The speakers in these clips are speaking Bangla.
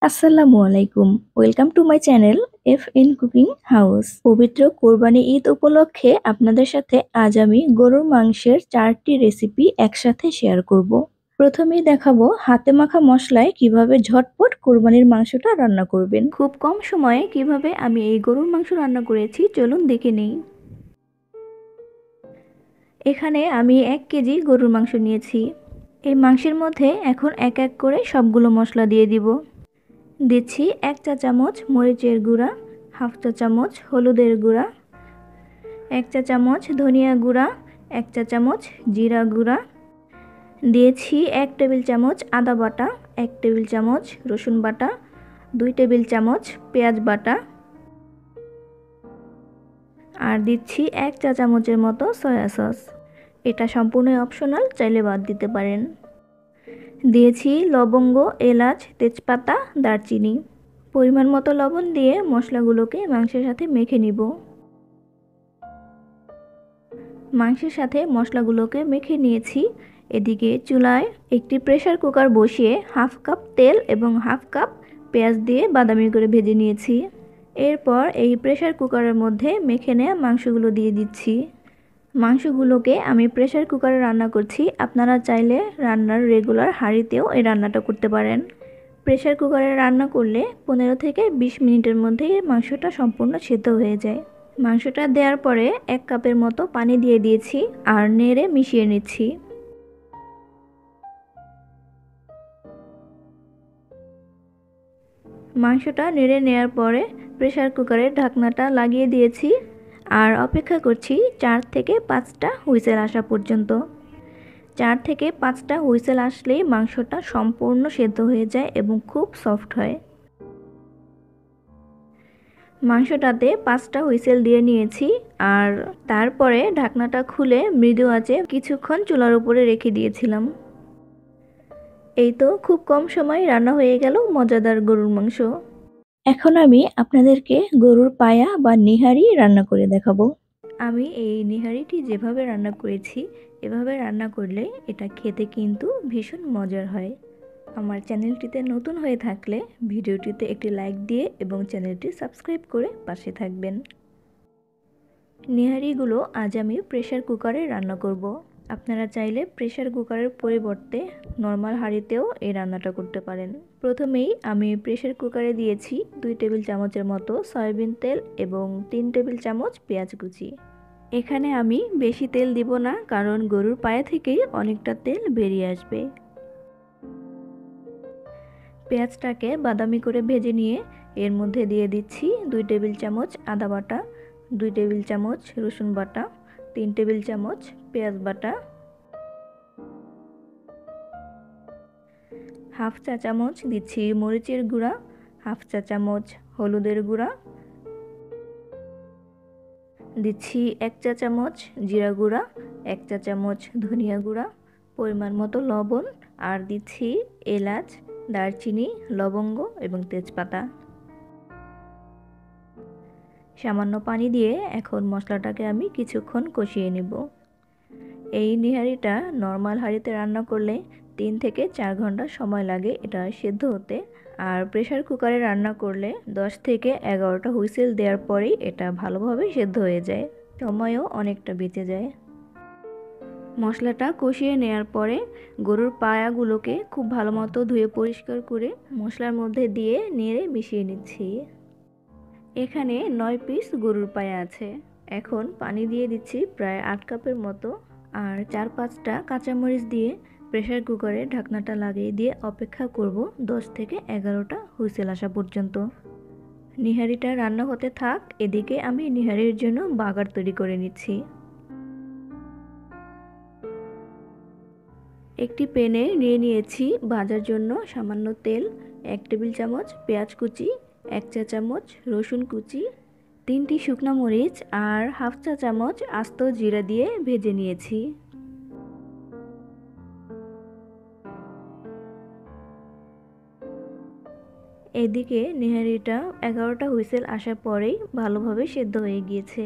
আসসালামু আলাইকুম। Welcome to my channel FN cooking house. পবিত্র কোরবানি ঈদ উপলক্ষে আপনাদের সাথে আজ আমি গরুর মাংসের 4টি রেসিপি একসাথে শেয়ার করব। প্রথমেই দেখাবো হাতে মাখা মশলায় কিভাবে ঝটপট কোরবানির মাংসটা রান্না করবেন। খুব কম সময়ে কিভাবে আমি এই গরুর মাংস রান্না করেছি চলুন দেখে নেই। এখানে আমি 1 কেজি গরুর মাংস নিয়েছি। এই মাংসের মধ্যে এখন এক এক করে সবগুলো মশলা দিয়ে দিব। দিচ্ছি 1 চা চামচ মরিচের গুঁড়া, হাফ চা চামচ হলুদের গুঁড়া, 1 চা চামচ ধনিয়া গুঁড়া, 1 চা চামচ জিরা গুঁড়া, দিয়েছি 1 টেবিল চামচ আদা বাটা, 1 টেবিল চামচ রসুন বাটা, 2 টেবিল চামচ পেঁয়াজ বাটা, আর দিচ্ছি 1 চা চামচের মতো সয়া সস। এটা সম্পূর্ণই অপশনাল, চাইলে বাদ দিতে পারেন। দিয়েছি লবঙ্গ, এলাচ, তেজপাতা, দারচিনি। পরিমাণ মতো লবণ দিয়ে মশলাগুলোকে মাংসের সাথে মেখে নিব। মাংসের সাথে মশলাগুলোকে মেখে নিয়েছি। এদিকে চুলায় একটি প্রেসার কুকার বসিয়ে হাফ কাপ তেল এবং হাফ কাপ পেঁয়াজ দিয়ে বাদামি করে ভেজে নিয়েছি। এরপর এই প্রেসার কুকারের মধ্যে মেখে নেওয়া মাংসগুলো দিয়ে দিচ্ছি। মাংসগুলোকে আমি প্রেসার কুকারে রান্না করছি, আপনারা চাইলে রান্নার রেগুলার হাঁড়িতেও এই রান্নাটা করতে পারেন। প্রেসার কুকারে রান্না করলে 15 থেকে 20 মিনিটের মধ্যেই মাংসটা সম্পূর্ণ সেদ্ধ হয়ে যায়। মাংসটা দেওয়ার পরে 1 কাপের মতো পানি দিয়ে দিয়েছি আর নেড়ে মিশিয়ে নিচ্ছি। মাংসটা নেড়ে নেওয়ার পরে প্রেসার কুকারের ঢাকনাটা লাগিয়ে দিয়েছি আর অপেক্ষা করছি 4 থেকে 5টা হুইসেল আসা পর্যন্ত। 4 থেকে 5টা হুইসেল আসলেই মাংসটা সম্পূর্ণ সেদ্ধ হয়ে যায় এবং খুব সফট হয়। মাংসটাতে 5টা হুইসেল দিয়ে নিয়েছি আর তারপরে ঢাকনাটা খুলে মৃদু আঁচে কিছুক্ষণ চুলার উপরে রেখে দিয়েছিলাম। এই তো খুব কম সময় রান্না হয়ে গেল মজাদার গরুর মাংস। এখন আমি আপনাদেরকে গরুর পায়া বা নিহারি রান্না করে দেখাবো। আমি এই নিহারিটি যেভাবে রান্না করেছি এভাবে রান্না করলে এটা খেতে কিন্তু ভীষণ মজার হয়। আমার চ্যানেলটিতে নতুন হয়ে থাকলে ভিডিওটিতে একটি লাইক দিয়ে এবং চ্যানেলটি সাবস্ক্রাইব করে পাশে থাকবেন। নিহারিগুলো আজ আমি প্রেসার কুকারে রান্না করব। আপনারা চাইলে প্রেসার কুকারের পরিবর্তে নর্মাল হাঁড়িতেও এই রান্নাটা করতে পারেন। প্রথমেই আমি প্রেসার কুকারে দিয়েছি 2 টেবিল চামচের মতো সয়াবিন তেল এবং 3 টেবিল চামচ পেঁয়াজ কুচি। এখানে আমি বেশি তেল দিব না, কারণ গরুর পায়ে থেকেই অনেকটা তেল বেরিয়ে আসবে। পেঁয়াজটাকে বাদামি করে ভেজে নিয়ে এর মধ্যে দিয়ে দিচ্ছি 2 টেবিল চামচ আদা বাটা, 2 টেবিল চামচ রসুন বাটা, 3 টেবিল চামচ পেঁয়াজ বাটা, হাফ চা চামচ দিচ্ছি মরিচের গুঁড়া, হাফ চা চামচ হলুদের গুঁড়া, দিচ্ছি 1 চা চামচ জিরা গুঁড়া, 1 চা চামচ ধনিয়া গুঁড়া, পরিমাণ মতো লবণ, আর দিচ্ছি এলাচ, দারচিনি, লবঙ্গ এবং তেজপাতা। সামান্য পানি দিয়ে এখন মশলাটাকে আমি কিছুক্ষণ কষিয়ে নেব। এই নিহারিটা নর্মাল হাঁড়িতে রান্না করলে 3 থেকে 4 ঘন্টা সময় লাগে এটা সেদ্ধ হতে, আর প্রেসার কুকারে রান্না করলে 10 থেকে 11টা হুইসেল দেওয়ার পরেই এটা ভালোভাবে সেদ্ধ হয়ে যায়, সময়ও অনেকটা বেঁচে যায়। মশলাটা কষিয়ে নেওয়ার পরে গরুর পায়াগুলোকে খুব ভালো মতো ধুয়ে পরিষ্কার করে মশলার মধ্যে দিয়ে নেড়ে মিশিয়ে নিচ্ছি। এখানে 9 পিস গরুর পায়া আছে। এখন পানি দিয়ে দিচ্ছি প্রায় 8 কাপের মতো আর 4-5টা কাঁচামরিচ দিয়ে প্রেসার কুকারে ঢাকনাটা লাগিয়ে দিয়ে অপেক্ষা করব 10 থেকে 11টা হুইসেল আসা পর্যন্ত। নিহারিটা রান্না হতে থাক, এদিকে আমি নিহারির জন্য বাগার তৈরি করে নিচ্ছি। একটি প্যানে নিয়ে নিয়েছি ভাজার জন্য সামান্য তেল, 1 টেবিল চামচ পেঁয়াজ কুচি, 1 চা চামচ রসুন কুচি, 3টি শুকনো মরিচ আর হাফ চা চামচ আস্ত জিরা দিয়ে ভেজে নিয়েছি। এদিকে নিহারিটা 11টা হুইসেল আসার পরেই ভালোভাবে সেদ্ধ হয়ে গিয়েছে।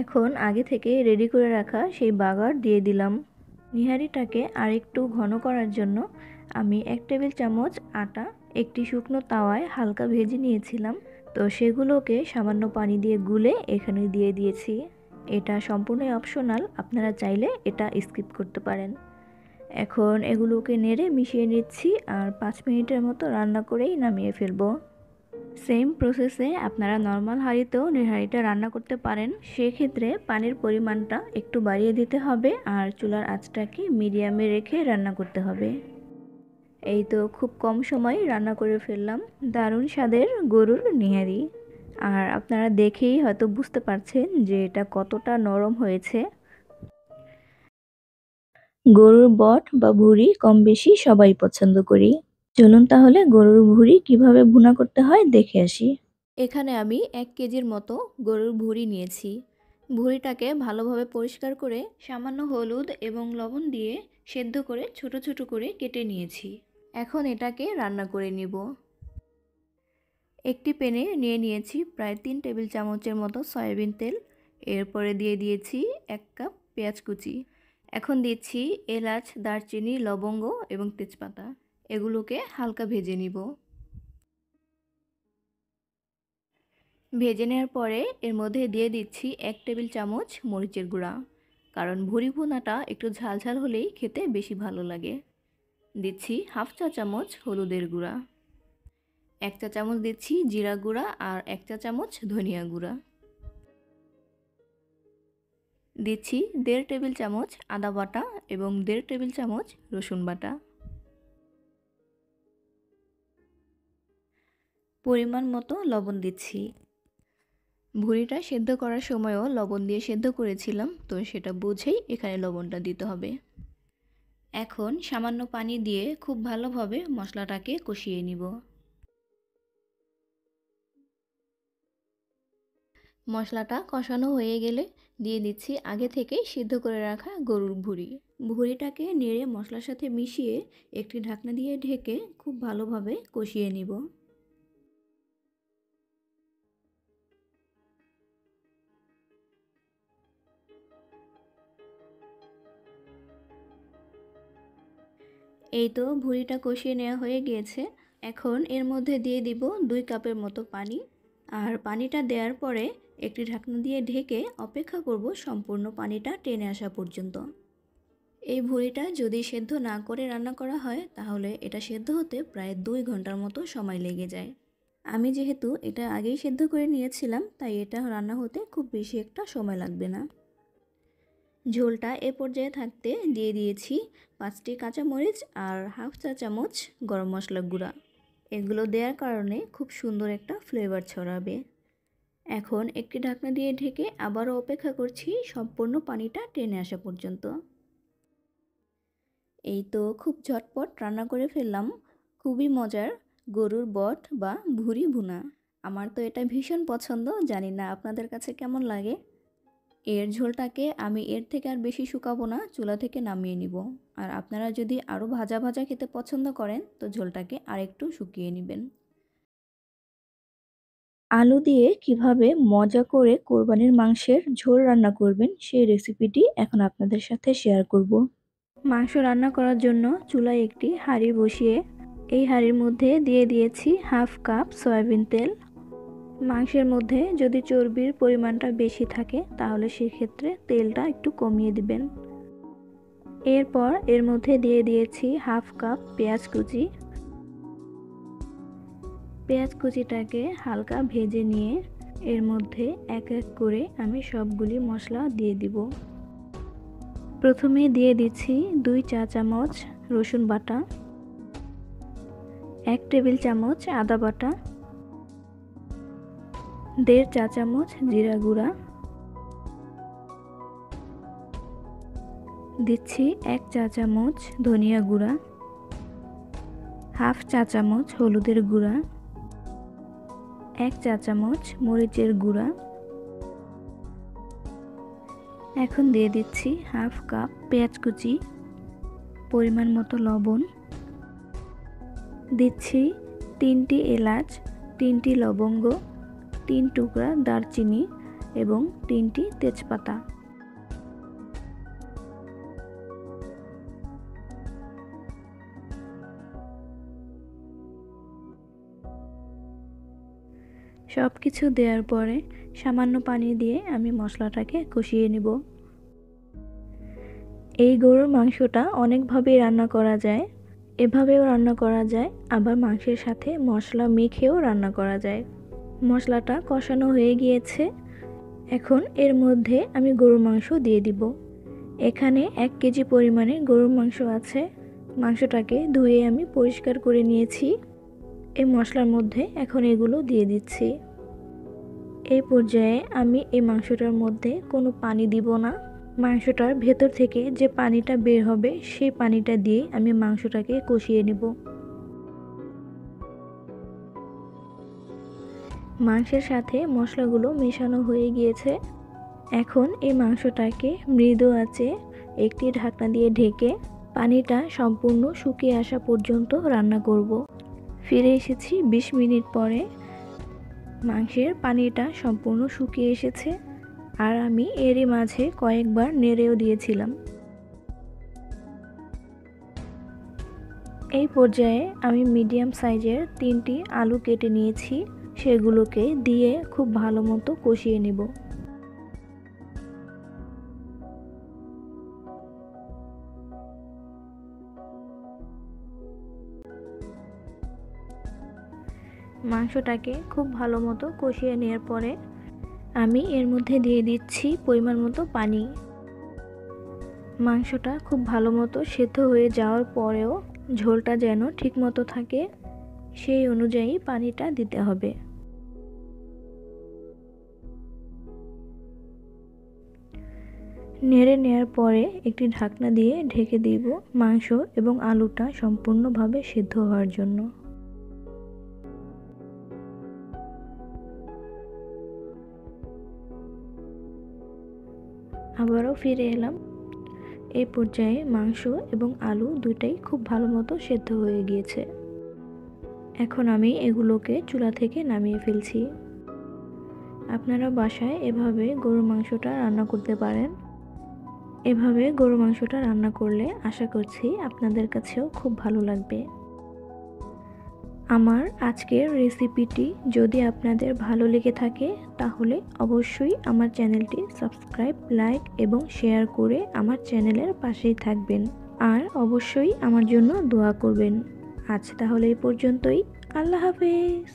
এখন আগে থেকে রেডি করে রাখা সেই বাগার দিয়ে দিলাম। নিহারিটাকে আরেকটু ঘন করার জন্য আমি 1 টেবিল চামচ আটা একটি শুকনো তাওয়ায় হালকা ভেজে নিয়েছিলাম, তো সেগুলোকে সামান্য পানি দিয়ে গুলে এখানে দিয়ে দিয়েছি। এটা সম্পূর্ণ অপশনাল, আপনারা চাইলে এটা স্কিপ করতে পারেন। এখন এগুলোকে নেড়ে মিশিয়ে নিচ্ছি আর 5 মিনিটের মতো রান্না করেই নামিয়ে ফেলবো। সেম প্রসেসে আপনারা নর্মাল হাঁড়িতেও নেহারিটা রান্না করতে পারেন। সেক্ষেত্রে পানির পরিমাণটা একটু বাড়িয়ে দিতে হবে আর চুলার আঁচটাকে মিডিয়ামে রেখে রান্না করতে হবে। এই তো খুব কম সময়ে রান্না করে ফেললাম দারুণ স্বাদের গরুর নেহারি। আর আপনারা দেখেই হয়তো বুঝতে পারছেন যে এটা কতটা নরম হয়েছে। গরুর বট বা ভুঁড়ি কম বেশি সবাই পছন্দ করি। চলুন তাহলে গরুর ভুঁড়ি কিভাবে ভুনা করতে হয় দেখে আসি। এখানে আমি 1 কেজির মতো গরুর ভুঁড়ি নিয়েছি। ভুঁড়িটাকে ভালোভাবে পরিষ্কার করে সামান্য হলুদ এবং লবণ দিয়ে সেদ্ধ করে ছোট ছোট করে কেটে নিয়েছি। এখন এটাকে রান্না করে নিব। একটি প্যানে নিয়ে নিয়েছি প্রায় 3 টেবিল চামচের মতো সয়াবিন তেল। এরপরে দিয়ে দিয়েছি 1 কাপ পেঁয়াজ কুচি। এখন দিচ্ছি এলাচ, দারচিনি, লবঙ্গ এবং তেজপাতা। এগুলোকে হালকা ভেজে নিব। ভেজে নেওয়ার পরে এর মধ্যে দিয়ে দিচ্ছি 1 টেবিল চামচ মরিচের গুঁড়া, কারণ ভুঁড়ি ভুনাটা একটু ঝালঝাল হলেই খেতে বেশি ভালো লাগে। দিচ্ছি হাফ চা চামচ হলুদের গুঁড়া, 1 চা চামচ দিচ্ছি জিরা গুঁড়া আর 1 চা চামচ ধনিয়া গুঁড়া। দিচ্ছি 1.5 টেবিল চামচ আদা বাটা এবং 1.5 টেবিল চামচ রসুন বাটা। পরিমাণ মতো লবণ দিচ্ছি। ভুঁড়িটা সেদ্ধ করার সময়ও লবণ দিয়ে সেদ্ধ করেছিলাম, তো সেটা বুঝেই এখানে লবণটা দিতে হবে। এখন সামান্য পানি দিয়ে খুব ভালোভাবে মশলাটাকে কষিয়ে নিব। মশলাটা কষানো হয়ে গেলে দিয়ে দিচ্ছি আগে থেকে সিদ্ধ করে রাখা গরুর ভুঁড়ি। ভুঁড়িটাকে নেড়ে মশলার সাথে মিশিয়ে একটি ঢাকনা দিয়ে ঢেকে খুব ভালোভাবে কষিয়ে নিব। এই তো ভুঁড়িটা কষিয়ে নেওয়া হয়ে গিয়েছে। এখন এর মধ্যে দিয়ে দিব 2 কাপের মতো পানি। আর পানিটা দেওয়ার পরে একটি ঢাকনা দিয়ে ঢেকে অপেক্ষা করব সম্পূর্ণ পানিটা টেনে আসা পর্যন্ত। এই ভুঁড়িটা যদি সেদ্ধ না করে রান্না করা হয় তাহলে এটা সেদ্ধ হতে প্রায় 2 ঘন্টার মতো সময় লেগে যায়। আমি যেহেতু এটা আগেই সেদ্ধ করে নিয়েছিলাম, তাই এটা রান্না হতে খুব বেশি একটা সময় লাগবে না। ঝোলটা এ পর্যায়ে থাকতে দিয়ে দিয়েছি 5টি কাঁচামরিচ আর হাফ চা চামচ গরম মশলা গুঁড়া। এগুলো দেওয়ার কারণে খুব সুন্দর একটা ফ্লেভার ছড়াবে। এখন একটি ঢাকনা দিয়ে ঢেকে আবারও অপেক্ষা করছি সম্পূর্ণ পানিটা টেনে আসা পর্যন্ত। এই তো খুব ঝটপট রান্না করে ফেললাম খুবই মজার গরুর বট বা ভুঁড়ি ভুনা। আমার তো এটা ভীষণ পছন্দ, জানি না আপনাদের কাছে কেমন লাগে। এর ঝোলটাকে আমি এর থেকে আর বেশি শুকাবো না, চুলা থেকে নামিয়ে নিব। আর আপনারা যদি আরও ভাজা ভাজা খেতে পছন্দ করেন তো ঝোলটাকে আরেকটু শুকিয়ে নেবেন। আলু দিয়ে কিভাবে মজা করে কোরবানির মাংসের ঝোল রান্না করবেন সেই রেসিপিটি এখন আপনাদের সাথে শেয়ার করব। মাংস রান্না করার জন্য চুলায় একটি হাঁড়ি বসিয়ে এই হাঁড়ির মধ্যে দিয়ে দিয়েছি হাফ কাপ সয়াবিন তেল। মাংসের মধ্যে যদি চর্বির পরিমাণটা বেশি থাকে তাহলে সেক্ষেত্রে তেলটা একটু কমিয়ে দিবেন। এরপর এর মধ্যে দিয়ে দিয়েছি হাফ কাপ পেঁয়াজ কুচি। পেঁয়াজ কুচিটাকে হালকা ভেজে নিয়ে এর মধ্যে এক এক করে আমি সবগুলি মশলা দিয়ে দিব। প্রথমে দিয়ে দিচ্ছি 2 চা চামচ রসুন বাটা, 1 টেবিল চামচ আদা বাটা, 1.5 চা চামচ জিরা গুঁড়া, দিচ্ছি 1 চা চামচ ধনিয়া গুঁড়া, হাফ চা চামচ হলুদের গুঁড়া, 1 চা চামচ মরিচের গুঁড়া। এখন দিয়ে দিচ্ছি হাফ কাপ পেঁয়াজ কুচি, পরিমাণ মতো লবণ, দিচ্ছি 3টি এলাচ, 3টি লবঙ্গ, 3 টুকরা দারচিনি এবং 3টি তেজপাতা। সব কিছু দেওয়ার পরে সামান্য পানি দিয়ে আমি মশলাটাকে কষিয়ে নেব। এই গরুর মাংসটা অনেকভাবেই রান্না করা যায়। এভাবেও রান্না করা যায়, আবার মাংসের সাথে মশলা মেখেও রান্না করা যায়। মশলাটা কষানো হয়ে গিয়েছে, এখন এর মধ্যে আমি গরুর মাংস দিয়ে দিব। এখানে 1 কেজি পরিমাণে গরুর মাংস আছে। মাংসটাকে ধুয়ে আমি পরিষ্কার করে নিয়েছি। এই মশলার মধ্যে এখন এগুলো দিয়ে দিচ্ছি। এই পর্যায়ে আমি এই মাংসটার মধ্যে কোনো পানি দিব না। মাংসটার ভেতর থেকে যে পানিটা বের হবে সেই পানিটা দিয়ে আমি মাংসটাকে কষিয়ে নেব। মাংসের সাথে মশলাগুলো মেশানো হয়ে গিয়েছে। এখন এই মাংসটাকে মৃদু আঁচে একটি ঢাকনা দিয়ে ঢেকে পানিটা সম্পূর্ণ শুকিয়ে আসা পর্যন্ত রান্না করব। ফিরে এসেছি 20 মিনিট পরে। মাংসের পানিটা সম্পূর্ণ শুকিয়ে এসেছে, আর আমি এরই মাঝে কয়েকবার নেড়েও দিয়েছিলাম। এই পর্যায়ে আমি মিডিয়াম সাইজের 3টি আলু কেটে নিয়েছি, সেগুলোকে দিয়ে খুব ভালো মতো কষিয়ে নেব। মাংসটাকে খুব ভালো মতো কষিয়ে নেওয়ার পরে আমি এর মধ্যে দিয়ে দিচ্ছি পরিমাণ মতো পানি। মাংসটা খুব ভালো মতো সেদ্ধ হয়ে যাওয়ার পরেও ঝোলটা যেন ঠিক মতো থাকে, সেই অনুযায়ী পানিটা দিতে হবে। নেড়ে নেওয়ার পরে একটি ঢাকনা দিয়ে ঢেকে দিব মাংস এবং আলুটা সম্পূর্ণভাবে সেদ্ধ হওয়ার জন্য। আবারও ফিরে এলাম। এই পর্যায়ে মাংস এবং আলু দুটাই খুব ভালো মতো সেদ্ধ হয়ে গিয়েছে। এখন আমি এগুলোকে চুলা থেকে নামিয়ে ফেলছি। আপনারা বাসায় এভাবে গরুর মাংসটা রান্না করতে পারেন। এভাবে গরুর মাংসটা রান্না করলে আশা করছি আপনাদের কাছেও খুব ভালো লাগবে। আমার আজকের রেসিপিটি যদি আপনাদের ভালো লেগে থাকে তাহলে অবশ্যই আমার চ্যানেলটি সাবস্ক্রাইব, লাইক এবং শেয়ার করে আমার চ্যানেলের পাশেই থাকবেন। আর অবশ্যই আমার জন্য দোয়া করবেন। আজ তাহলে এই পর্যন্তই। আল্লাহ হাফেজ।